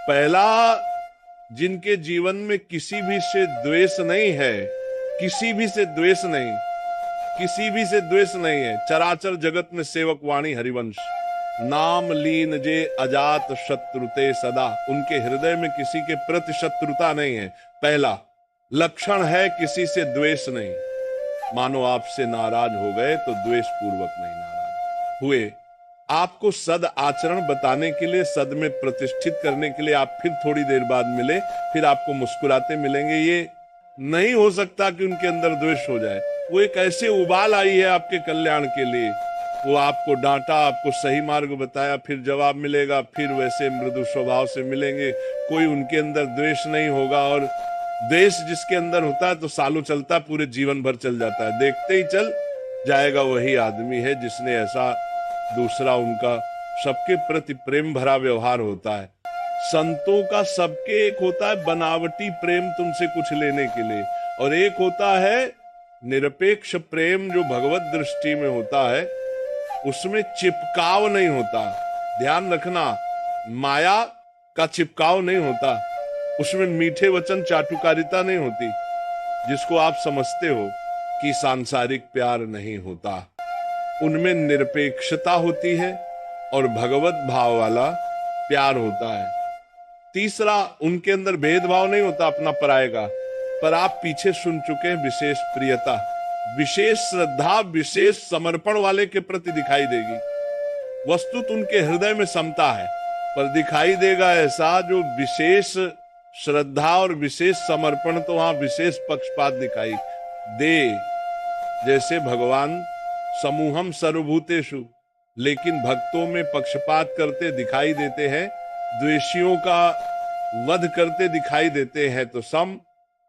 पहला, जिनके जीवन में किसी भी से द्वेष नहीं है, किसी भी से द्वेष नहीं, किसी भी से द्वेष नहीं है, चराचर जगत में सेवक वाणी हरिवंश, नाम लीन जे अजात शत्रुते सदा, उनके हृदय में किसी के प्रति शत्रुता नहीं है। पहला लक्षण है किसी से द्वेष नहीं। मानो आपसे नाराज हो गए तो द्वेष पूर्वक नहीं नाराज हुए। आपको सद आचरण बताने के लिए, सद में प्रतिष्ठित करने के लिए आप फिर थोड़ी देर बाद मिले, फिर आपको मुस्कुराते मिलेंगे। ये नहीं हो सकता कि उनके अंदर द्वेष हो जाए। वो एक ऐसे उबाल आई है आपके कल्याण के लिए। वो आपको डांटा, आपको सही मार्ग बताया, फिर जवाब मिलेगा, फिर वैसे मृदु स्वभाव से मिलेंगे। कोई उनके अंदर द्वेष नहीं होगा। और द्वेष जिसके अंदर होता है तो सालों चलता, पूरे जीवन भर चल जाता है। देखते ही चल जाएगा वही आदमी है जिसने ऐसा दूसरा उनका सबके प्रति प्रेम भरा व्यवहार होता है। संतों का सबके एक होता है बनावटी प्रेम तुमसे कुछ लेने के लिए, और एक होता है निरपेक्ष प्रेम जो भगवत दृष्टि में होता है, उसमें चिपकाव नहीं होता। ध्यान रखना, माया का चिपकाव नहीं होता, उसमें मीठे वचन चाटुकारिता नहीं होती, जिसको आप समझते हो कि सांसारिक प्यार नहीं होता। उनमें निरपेक्षता होती है और भगवत भाव वाला प्यार होता है। तीसरा, उनके अंदर भेदभाव नहीं होता अपना पराये का, पर आप पीछे सुन चुके हैं विशेष प्रियता, विशेष श्रद्धा, विशेष समर्पण वाले के प्रति दिखाई देगी। वस्तुत उनके हृदय में समता है, पर दिखाई देगा ऐसा जो विशेष श्रद्धा और विशेष समर्पण, तो वहां विशेष पक्षपात दिखाई दे। जैसे भगवान समूहम सर्वभूतेषु, लेकिन भक्तों में पक्षपात करते दिखाई देते हैं, द्वेषियों का वध करते दिखाई देते हैं तो सम,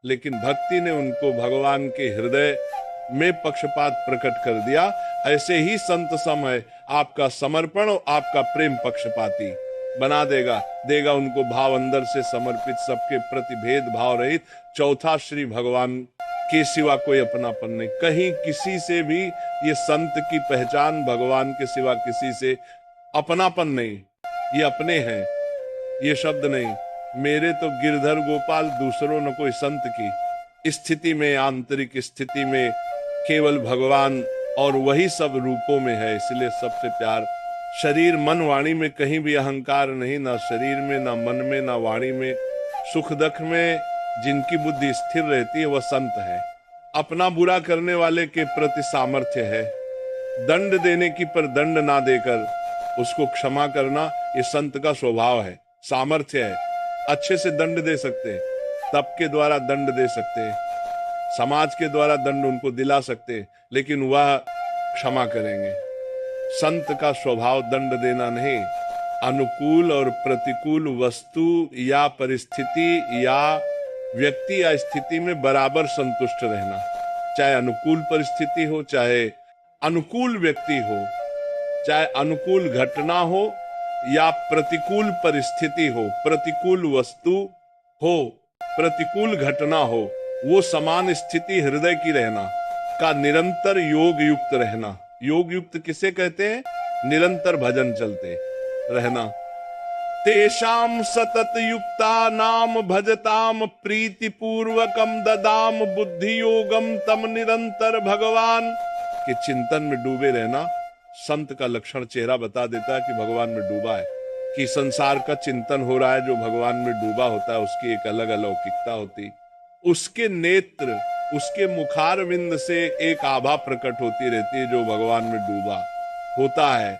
लेकिन भक्ति ने उनको भगवान के हृदय में पक्षपात प्रकट कर दिया। ऐसे ही संत सम है, आपका समर्पण और आपका प्रेम पक्षपाती बना देगा, देगा उनको भाव अंदर से समर्पित, सबके प्रति भेद भाव रहित। चौथा, श्री भगवान के सिवा कोई अपनापन नहीं, कहीं किसी से भी। ये संत की पहचान, भगवान के सिवा किसी से अपनापन नहीं, ये अपने हैं, ये शब्द नहीं। मेरे तो गिरधर गोपाल, दूसरों न कोई संत की स्थिति में, आंतरिक स्थिति में केवल भगवान और वही सब रूपों में है, इसलिए सबसे प्यार। शरीर मन वाणी में कहीं भी अहंकार नहीं, ना शरीर में, ना मन में, ना वाणी में। सुख दुख में जिनकी बुद्धि स्थिर रहती है वह संत है। अपना बुरा करने वाले के प्रति सामर्थ्य है, दंड देने की पर दंड ना देकर उसको क्षमा करना, ये संत का स्वभाव है, सामर्थ्य है। अच्छे से दंड दे सकते हैं, तप के द्वारा दंड दे सकते हैं, समाज के द्वारा दंड उनको दिला सकते हैं, लेकिन वह क्षमा करेंगे। संत का स्वभाव दंड देना नहीं, अनुकूल और प्रतिकूल वस्तु या परिस्थिति या व्यक्ति या स्थिति में बराबर संतुष्ट रहना। चाहे अनुकूल परिस्थिति हो, चाहे अनुकूल व्यक्ति हो, चाहे अनुकूल घटना हो या प्रतिकूल परिस्थिति हो, प्रतिकूल वस्तु हो, प्रतिकूल घटना हो, वो समान स्थिति हृदय की रहना का निरंतर योग युक्त रहना। योग युक्त किसे कहते हैं? निरंतर भजन चलते रहना। तेषाम सतत युक्ता नाम भजताम प्रीति पूर्वकम ददाम बुद्धि योगम तम निरंतर भगवान के चिंतन में डूबे रहना। संत का लक्षण चेहरा बता देता है कि भगवान में डूबा है, कि संसार का चिंतन हो रहा है। जो भगवान में डूबा होता है उसकी एक अलग अलौकिकता होती, उसके नेत्र, उसके मुखारविंद से एक आभा प्रकट होती रहती है। जो भगवान में डूबा होता है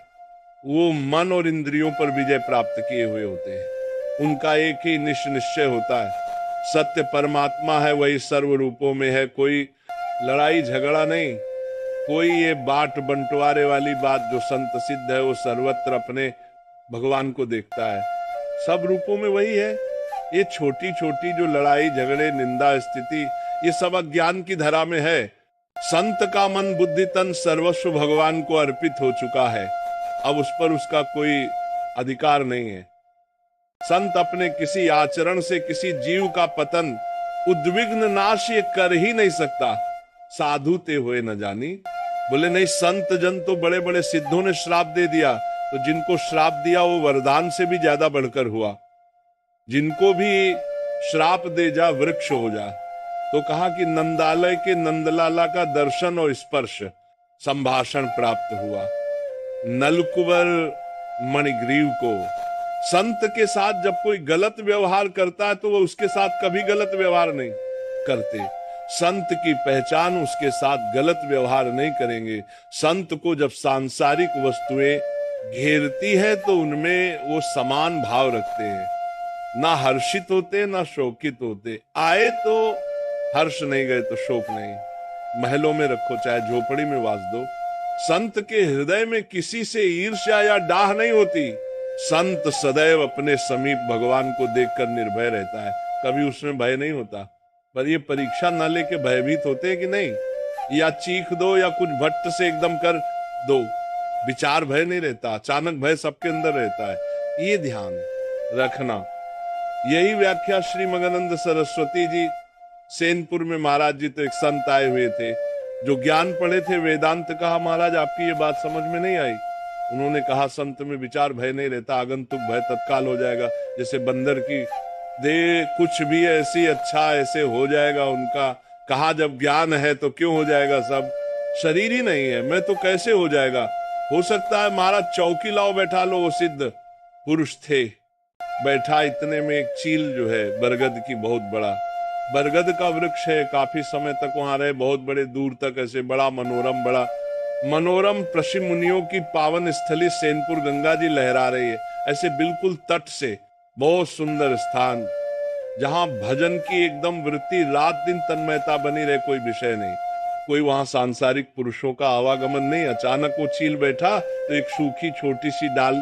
वो मन और इंद्रियों पर विजय प्राप्त किए हुए होते हैं। उनका एक ही निश्चय होता है, सत्य परमात्मा है, वही सर्व रूपों में है। कोई लड़ाई झगड़ा नहीं, कोई ये बाट बंटवारे वाली बात। जो संत सिद्ध है वो सर्वत्र अपने भगवान को देखता है, सब रूपों में वही है। ये छोटी छोटी जो लड़ाई झगड़े निंदा स्थिति, ये सब अज्ञान की धरा में है। संत का मन बुद्धि तन सर्वस्व भगवान को अर्पित हो चुका है, अब उस पर उसका कोई अधिकार नहीं है। संत अपने किसी आचरण से किसी जीव का पतन उद्विग्न नाश ये कर ही नहीं सकता। साधु ते हुए न जानी, बोले नहीं संत जन तो बड़े बड़े सिद्धों ने श्राप दे दिया, तो जिनको श्राप दिया वो वरदान से भी ज्यादा बढ़कर हुआ। जिनको भी श्राप दे जा वृक्ष हो जा। तो कहा कि नंदालय के नंदलाला का दर्शन और स्पर्श, संभाषण प्राप्त हुआ। नलकुबर मणिग्रीव को, संत के साथ जब कोई गलत व्यवहार करता है तो वो उसके साथ कभी गलत व्यवहार नहीं करते। संत की पहचान उसके साथ गलत व्यवहार नहीं करेंगे। संत को जब सांसारिक वस्तुएं घेरती है तो उनमें वो समान भाव रखते हैं, ना हर्षित होते ना शोकित होते। आए तो हर्ष, नहीं गए तो शोक नहीं। महलों में रखो चाहे झोपड़ी में वास दो, संत के हृदय में किसी से ईर्ष्या या डाह नहीं होती। संत सदैव अपने समीप भगवान को देखकर निर्भय रहता है, कभी उसमें भय नहीं होता। पर ये परीक्षा न लेके भयभीत होते हैं कि नहीं, या चीख दो या कुछ भट्ट से एकदम कर दो, विचार भय नहीं रहता, अचानक भय सबके अंदर रहता है। ये ध्यान रखना। यही व्याख्या श्री मगनंद सरस्वती जी, सेनपुर में महाराज जी तो एक संत आए हुए थे जो ज्ञान पढ़े थे, वेदांत कहा महाराज आपकी ये बात समझ में नहीं आई। उन्होंने कहा संत में विचार भय नहीं रहता, आगंतुक भय तत्काल हो जाएगा। जैसे बंदर की दे कुछ भी ऐसी अच्छा ऐसे हो जाएगा उनका, कहा जब ज्ञान है तो क्यों हो जाएगा सब, शरीर ही नहीं है मैं तो कैसे हो जाएगा। हो सकता है महाराज चौकी लाओ बैठा लो, वो सिद्ध पुरुष थे, बैठा इतने में एक चील जो है बरगद की, बहुत बड़ा बरगद का वृक्ष है, काफी समय तक वहां रहे, बहुत बड़े दूर तक, ऐसे बड़ा मनोरम ऋषि मुनियों की पावन स्थली सेनपुर गंगा जी लहरा रही है, ऐसे बिल्कुल तट से, बहुत सुंदर स्थान जहां भजन की एकदम वृत्ति, रात दिन तन्मयता बनी रहे, कोई विषय नहीं, कोई वहां सांसारिक पुरुषों का आवागमन नहीं। अचानक वो चील बैठा तो एक सूखी छोटी सी डाल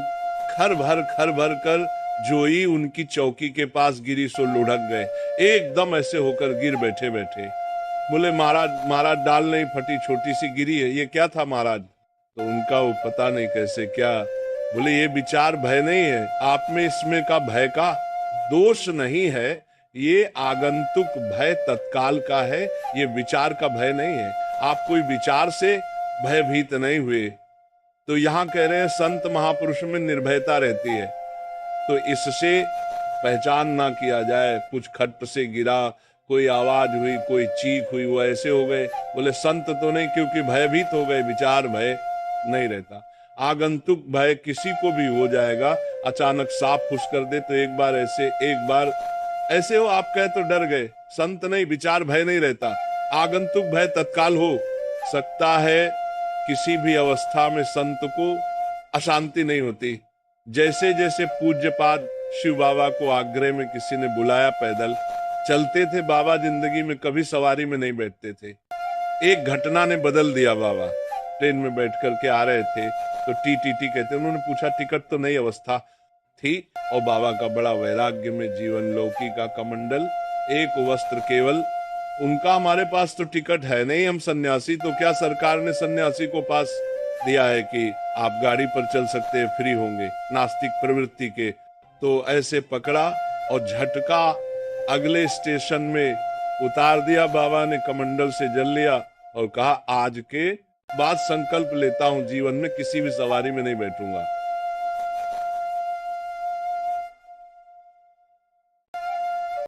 खर भर कर जोई उनकी चौकी के पास गिरी, सो लुढ़क गए, एकदम ऐसे होकर गिर बैठे। बोले महाराज डाल नहीं फटी, छोटी सी गिरी है, ये क्या था महाराज। तो उनका वो पता नहीं कैसे क्या, बोले ये विचार भय नहीं है, आप में इसमें का भय का दोष नहीं है, ये आगंतुक भय तत्काल का है, ये विचार का भय नहीं है, आप कोई विचार से भयभीत नहीं हुए। तो यहाँ कह रहे हैं संत महापुरुष में निर्भयता रहती है, तो इससे पहचान ना किया जाए, कुछ खट से गिरा, कोई आवाज हुई, कोई चीख हुई, वो ऐसे हो गए, बोले संत तो नहीं, क्योंकि भयभीत हो गए, विचार भय नहीं रहता। आगंतुक भय किसी को भी हो जाएगा, अचानक सांप फुस कर दे तो एक बार ऐसे हो, आप कहे तो डर गए, संत नहीं, विचार भय नहीं रहता, आगंतुक भय तत्काल हो सकता है। किसी भी अवस्था में संत को अशांति नहीं होती। जैसे जैसे पूज्यपाद शिव बाबा को आगरे में किसी ने बुलाया, पैदल चलते थे बाबा, जिंदगी में कभी सवारी में नहीं बैठते थे। एक घटना ने बदल दिया। बाबा ट्रेन में बैठ करके आ रहे थे तो टी कहते, उन्होंने पूछा टिकट तो नहीं, अवस्था थी, और बाबा का बड़ा वैराग्य में जीवन, लौकी का कमंडल, एक वस्त्र केवल उनका, हमारे पास तो टिकट है नहीं, हम सन्यासी, तो क्या सरकार ने सन्यासी को पास दिया है कि आप गाड़ी पर चल सकते हैं, फ्री होंगे, नास्तिक प्रवृत्ति के। तो ऐसे पकड़ा और झटका अगले स्टेशन में उतार दिया। बाबा ने कमंडल से जल लिया और कहा आज के बाद संकल्प लेता हूं जीवन में किसी भी सवारी में नहीं बैठूंगा।